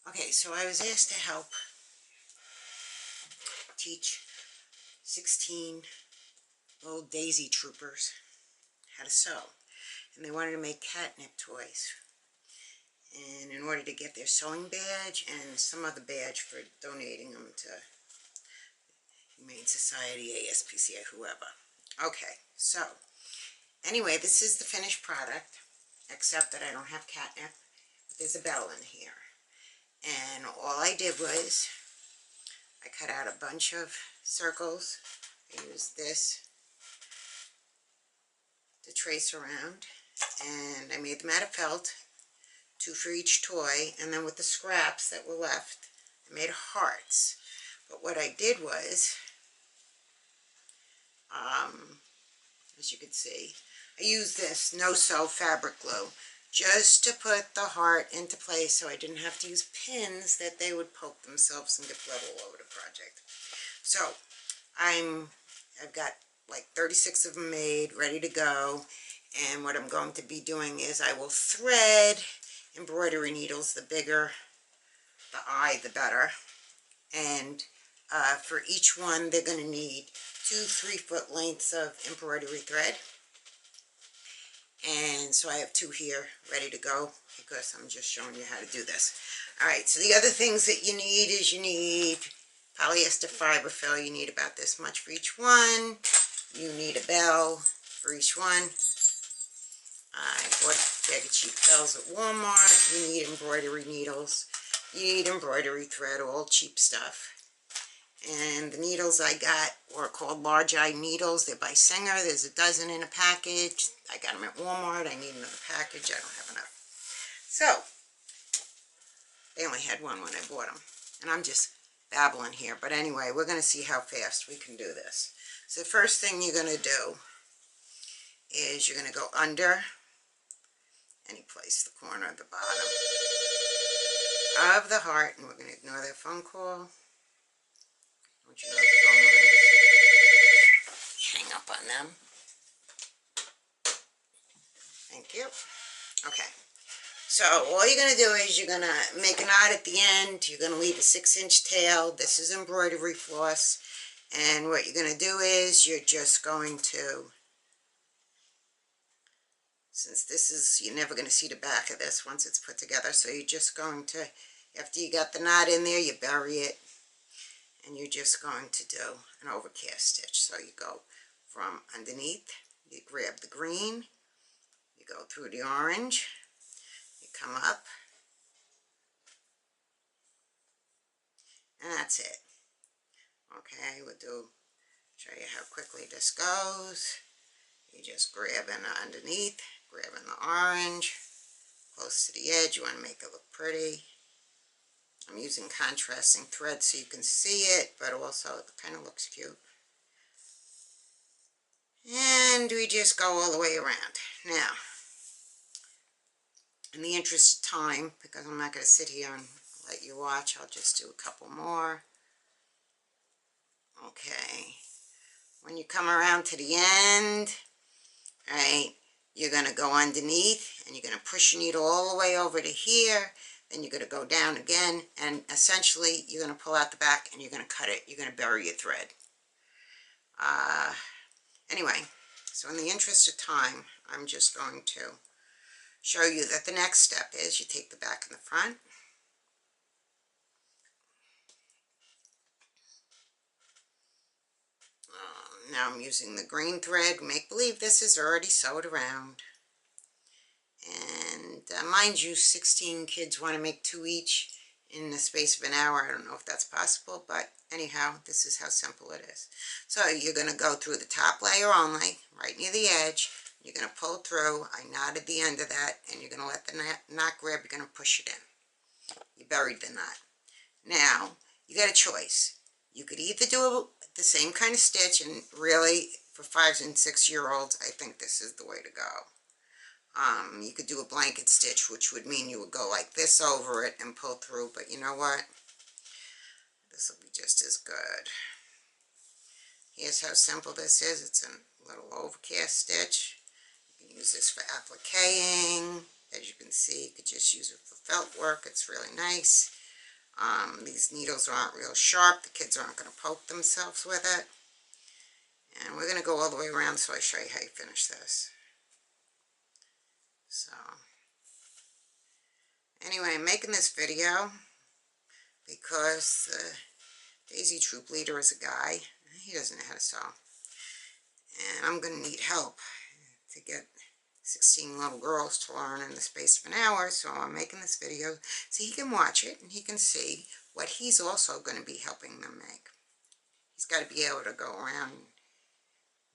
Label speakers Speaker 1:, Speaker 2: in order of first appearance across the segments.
Speaker 1: Okay, so I was asked to help teach 16 little daisy troopers how to sew. And they wanted to make catnip toys. And in order to get their sewing badge and some other badge for donating them to Humane Society, ASPCA, whoever. Okay, so anyway, this is the finished product, except that I don't have catnip, but there's a bell in here. And all I did was I cut out a bunch of circles. I used this to trace around, and I made them out of felt, 2 for each toy, and then with the scraps that were left, I made hearts. But what I did was, as you can see, I used this no-sew fabric glue just to put the heart into place so I didn't have to use pins that they would poke themselves and get blood all over the project. So I've got like 36 of them made, ready to go, and what I'm going to be doing is I will thread embroidery needles. The bigger the eye, the better. And for each one, they're going to need 2 3-foot lengths of embroidery thread. And so I have 2 here ready to go because I'm just showing you how to do this. Alright, so the other things that you need is you need polyester fiber fill. You need about this much for each one. You need a bell for each one. I bought a bag of cheap bells at Walmart. You need embroidery needles. You need embroidery thread, all cheap stuff. And the needles I got were called large eye needles. They're by Singer. There's a dozen in a package. I got them at Walmart. I need another package. I don't have enough. So, they only had one when I bought them. And I'm just babbling here. But anyway, we're going to see how fast we can do this. So the first thing you're going to do is you're going to go under any place, the corner of the bottom of the heart. And we're going to ignore that phone call. Don't you know the phone rings? Hang up on them. Thank you. Okay. So all you're going to do is you're going to make a knot at the end. You're going to leave a 6-inch tail. This is embroidery floss. And what you're going to do is you're just going to, since this is, you're never going to see the back of this once it's put together. So you're just going to, after you got the knot in there, you bury it. And you're just going to do an overcast stitch. So you go from underneath, you grab the green, you go through the orange, you come up, and that's it. Okay, show you how quickly this goes. You just grab in underneath, grab in the orange, close to the edge. You want to make it look pretty. I'm using contrasting thread so you can see it, but also it kind of looks cute. And we just go all the way around. Now, in the interest of time, because I'm not going to sit here and let you watch, I'll just do a couple more. Okay. When you come around to the end, right, you're going to go underneath, and you're going to push your needle all the way over to here. Then you're going to go down again, and essentially you're going to pull out the back and you're going to cut it. You're going to bury your thread. Anyway, so in the interest of time, I'm just going to show you that the next step is you take the back and the front. Now I'm using the green thread. Make believe this is already sewed around. And mind you, 16 kids want to make 2 each in the space of an hour. I don't know if that's possible, but anyhow, this is how simple it is. So you're going to go through the top layer only, right near the edge. You're going to pull through. I knotted the end of that, and you're going to let the knot grab. You're going to push it in. You buried the knot. Now, you got a choice. You could either do the same kind of stitch, and really, for 5 and 6-year-olds, I think this is the way to go. You could do a blanket stitch, which would mean you would go like this over it and pull through, but you know what? This will be just as good. Here's how simple this is. It's a little overcast stitch. You can use this for appliquing. As you can see, you could just use it for felt work. It's really nice. These needles aren't real sharp. The kids aren't going to poke themselves with it. And we're going to go all the way around so I show you how you finish this. So, anyway, I'm making this video because the Daisy Troop leader is a guy. He doesn't know how to sew. And I'm going to need help to get 16 little girls to learn in the space of an hour. So I'm making this video so he can watch it and he can see what he's also going to be helping them make. He's got to be able to go around in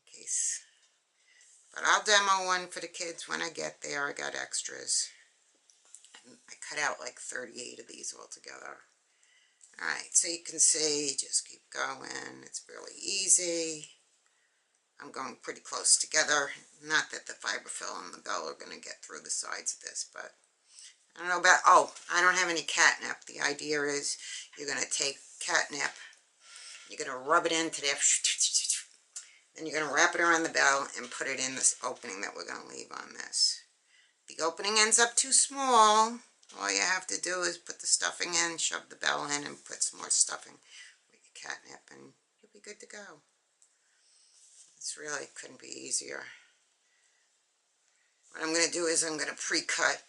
Speaker 1: case. But I'll demo one for the kids when I get there. I got extras. And I cut out like 38 of these altogether. Alright, so you can see, just keep going. It's really easy. I'm going pretty close together. Not that the fiberfill and the bell are going to get through the sides of this, but I don't know about, oh, I don't have any catnip. The idea is you're going to take catnip, you're going to rub it into there, then you're going to wrap it around the bell and put it in this opening that we're going to leave on this. If the opening ends up too small, all you have to do is put the stuffing in, shove the bell in, and put some more stuffing with your catnip, and you'll be good to go. This really couldn't be easier. What I'm going to do is I'm going to pre-cut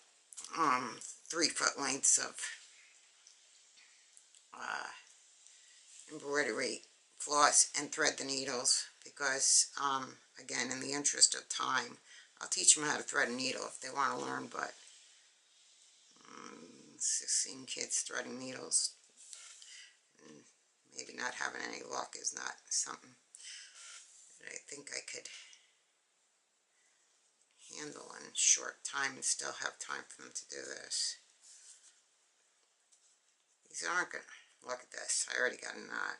Speaker 1: 3-foot lengths of embroidery floss and thread the needles because, again, in the interest of time, I'll teach them how to thread a needle if they want to learn, but 16 kids threading needles and maybe not having any luck is not something that I think I could handle in a short time and still have time for them to do this. These aren't going to, look at this, I already got a knot.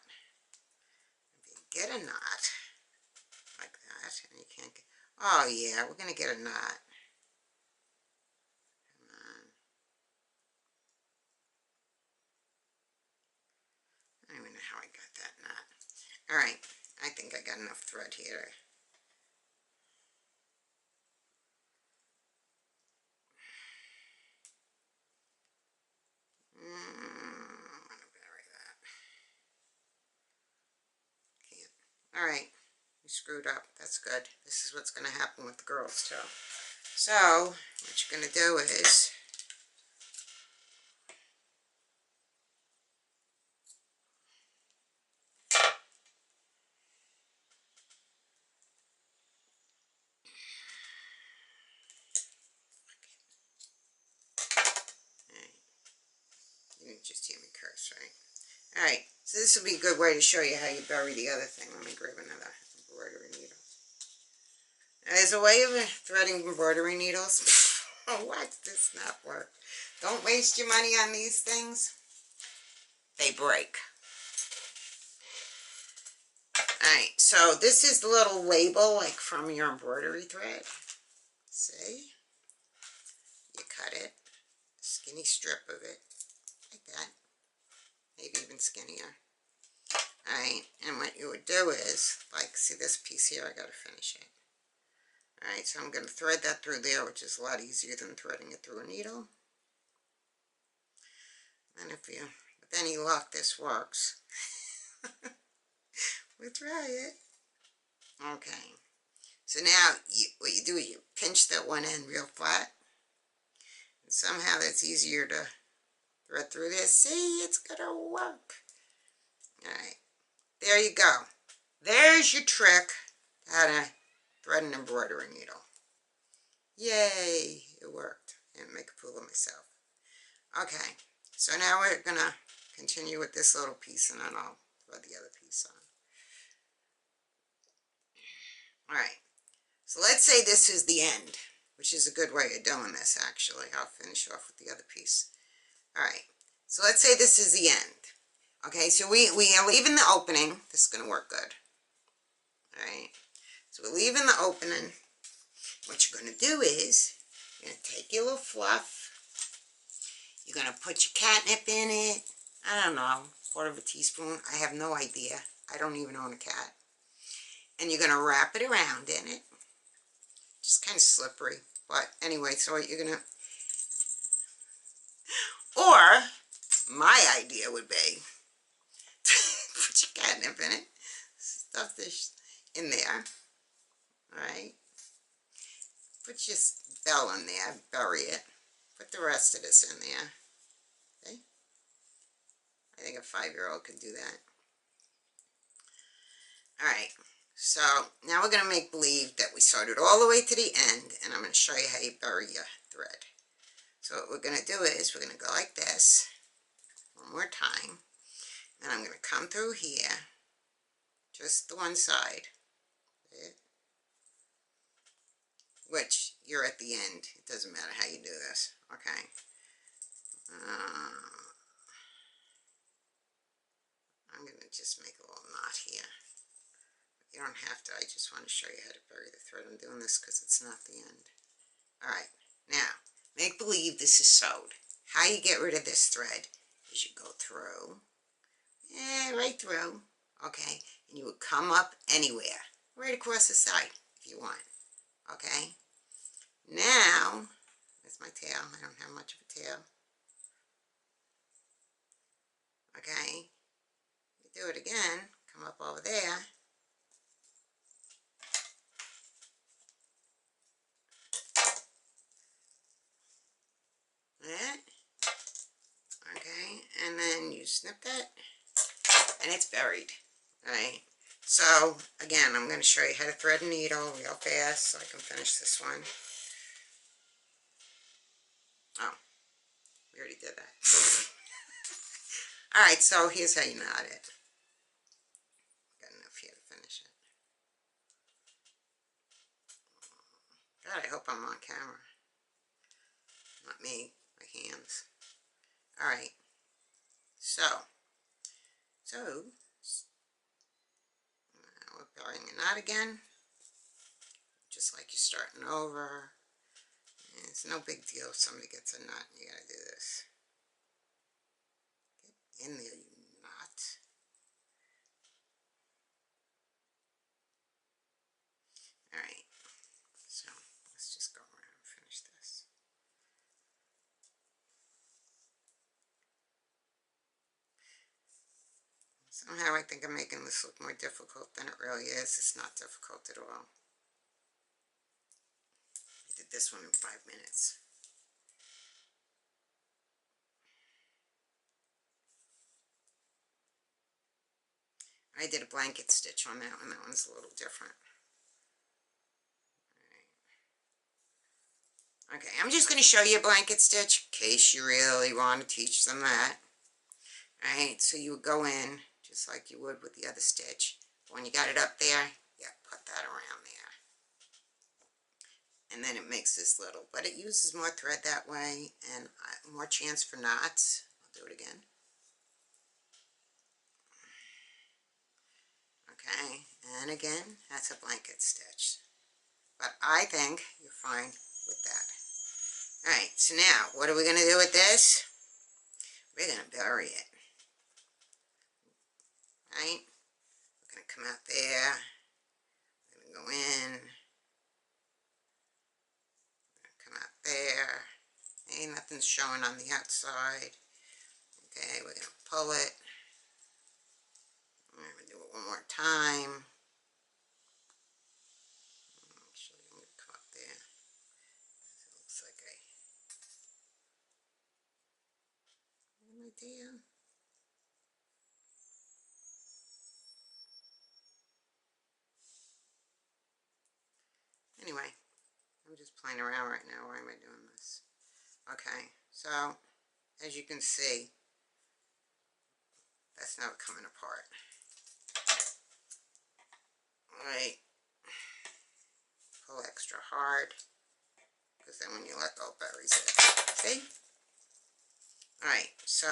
Speaker 1: If you get a knot like that, and you can't get, oh yeah, we're going to get a knot. I don't even know how I got that knot. Alright, I think I got enough thread here. I'm gonna bury that. Can't. Alright, we screwed up. That's good. This is what's going to happen with the girls too. So, what you're going to do is you didn't just hear me curse, right? Alright, so this will be a good way to show you how you bury the other thing. Let me grab another embroidery needle. Now, there's a way of threading embroidery needles. Why does this not work? Don't waste your money on these things. They break. Alright, so this is the little label like from your embroidery thread. See? You cut it. A skinny strip of it. Like that. Maybe even skinnier. Alright, and what you would do is, like, see this piece here, I gotta finish it. Alright, so I'm going to thread that through there, which is a lot easier than threading it through a needle. And if you, with any luck, this works. We'll try it. Okay. So now, what you do is you pinch that one end real flat. And somehow that's easier to thread through this. See, it's going to work. Alright. There you go. There's your trick how to thread an embroidery needle. Yay! It worked. I didn't make a fool of myself. Okay. So now we're going to continue with this little piece and then I'll thread the other piece on. Alright, so let's say this is the end, which is a good way of doing this actually. I'll finish off with the other piece. Alright, so let's say this is the end. Okay, so we are leaving the opening. This is going to work good. Alright, so we're leaving the opening. What you're going to do is, you're going to take your little fluff. You're going to put your catnip in it. I don't know, 1/4 teaspoon. I have no idea. I don't even own a cat. And you're going to wrap it around in it. Just kind of slippery. But anyway, so what you're going to... Or, my idea idea would be put your catnip in it, stuff this in there, alright? Put your bell in there, bury it, put the rest of this in there, okay? I think a 5-year-old could do that. Alright, so now we're going to make believe that we sewed it all the way to the end, and I'm going to show you how you bury your thread. So what we're going to do is we're going to go like this one more time, and I'm going to come through here, just the one side, which you're at the end. It doesn't matter how you do this, okay? I'm going to just make a little knot here. You don't have to, I just want to show you how to bury the thread. I'm doing this because it's not the end. Alright, now, make believe this is sewed. How you get rid of this thread is you go through, right through, okay, and you would come up anywhere, right across the side if you want, okay? Now, that's my tail. I don't have much of a tail. Okay, you do it again, come up over there. That. Okay, and then you snip that, and it's buried. Alright, so again, I'm going to show you how to thread a needle real fast so I can finish this one. Oh, we already did that. Alright, so here's how you knot it. Got enough here to finish it. God, I hope I'm on camera. Not me, my hands. Alright, so now we're burying a knot again, just like you're starting over. And it's no big deal if somebody gets a knot and you gotta do this. Get in there, you knot. Alright, so let's just go around and finish this. Somehow I think I'm making this look more difficult than it really is. It's not difficult at all. I did this one in 5 minutes. I did a blanket stitch on that one. That one's a little different. Okay, I'm just going to show you a blanket stitch in case you really want to teach them that. Alright, so you would go in just like you would with the other stitch. When you got it up there, yeah, put that around there. And then it makes this little, but it uses more thread that way and more chance for knots. I'll do it again. Okay, and again, that's a blanket stitch. But I think you're fine with that. Alright, so now, what are we going to do with this? We're going to bury it. Right? We're going to come out there. We're going to go in. Come out there. Hey, nothing's showing on the outside. Okay, we're going to pull it. I'm going to do it one more time. Actually, I'm going to come up there. It looks like an idea. Anyway, I'm just playing around right now. Why am I doing this? Okay, so as you can see, that's now coming apart. Alright, pull extra hard, because then when you let go, it buries it. See? Alright, so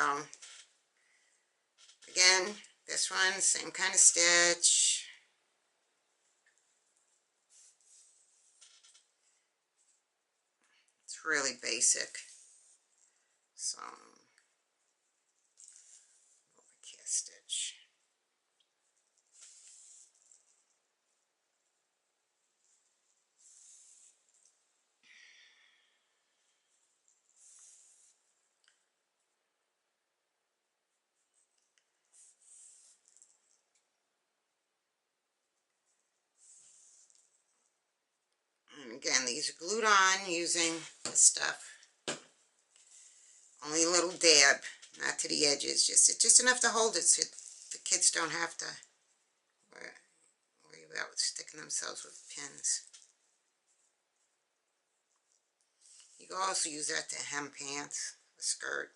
Speaker 1: again, this one, same kind of stitch. It's really basic. Some overcast stitch. Again, these are glued on using this stuff. Only a little dab, not to the edges, just enough to hold it so the kids don't have to worry about sticking themselves with pins. You can also use that to hem pants, a skirt.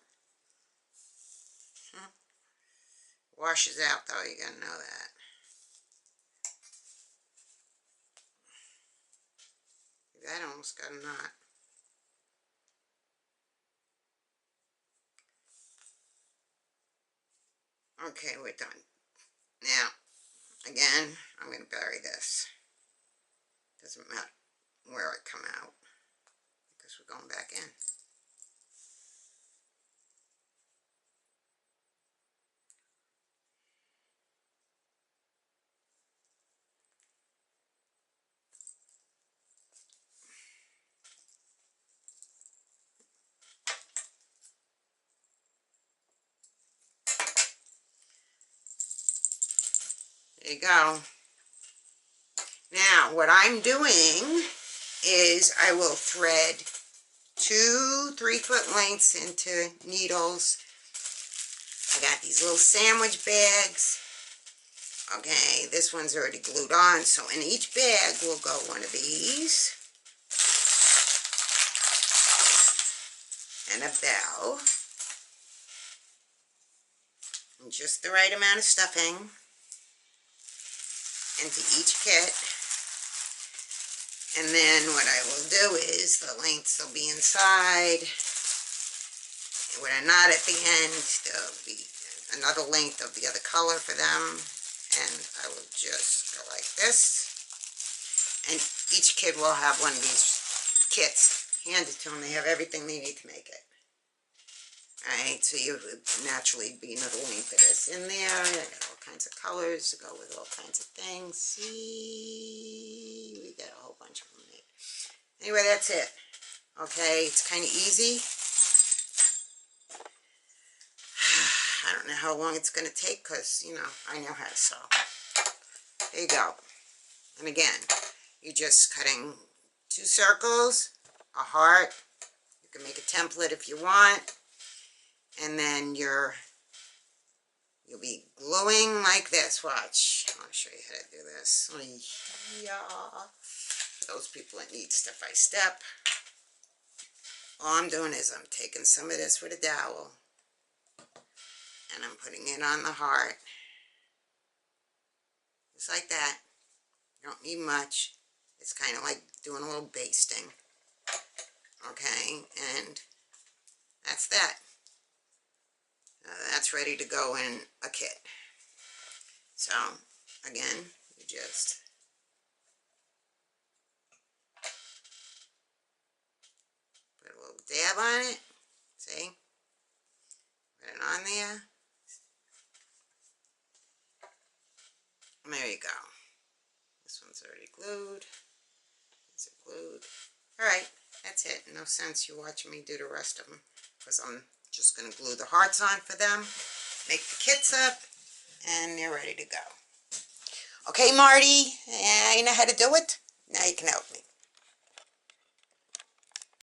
Speaker 1: Washes out though, you gotta know that. That almost got a knot. Okay, we're done. Now, again, I'm going to bury this. Doesn't matter where I come out, because we're going back in. There you go. Now, what I'm doing is I will thread 2 3-foot lengths into needles. I got these little sandwich bags. Okay, this one's already glued on, so in each bag will go one of these. And a bell. And just the right amount of stuffing into each kit. And then what I will do is the lengths will be inside. And with a knot at the end, there'll be another length of the other color for them. And I will just go like this. And each kid will have one of these kits handed to them. They have everything they need to make it. Alright, so you would naturally be another length of this in there. I got all kinds of colors to go with all kinds of things. See, we got a whole bunch of them made. Anyway, that's it. Okay, it's kind of easy. I don't know how long it's going to take because, you know, I know how to sew. There you go. And again, you're just cutting 2 circles, a heart. You can make a template if you want. And then you'll be gluing like this. Watch. I'll show you how to do this. Yeah. For those people that need step by step. All I'm doing is I'm taking some of this with a dowel. And I'm putting it on the heart. Just like that. You don't need much. It's kind of like doing a little basting. Okay. And that's that. That's ready to go in a kit. So, again, you just put a little dab on it. See? Put it on there. And there you go. This one's already glued. These are glued. Alright, that's it. No sense you watching me do the rest of them. Because I'm just going to glue the hearts on for them, make the kits up, and they're ready to go. Okay, Marty, you know how to do it? Now you can help me.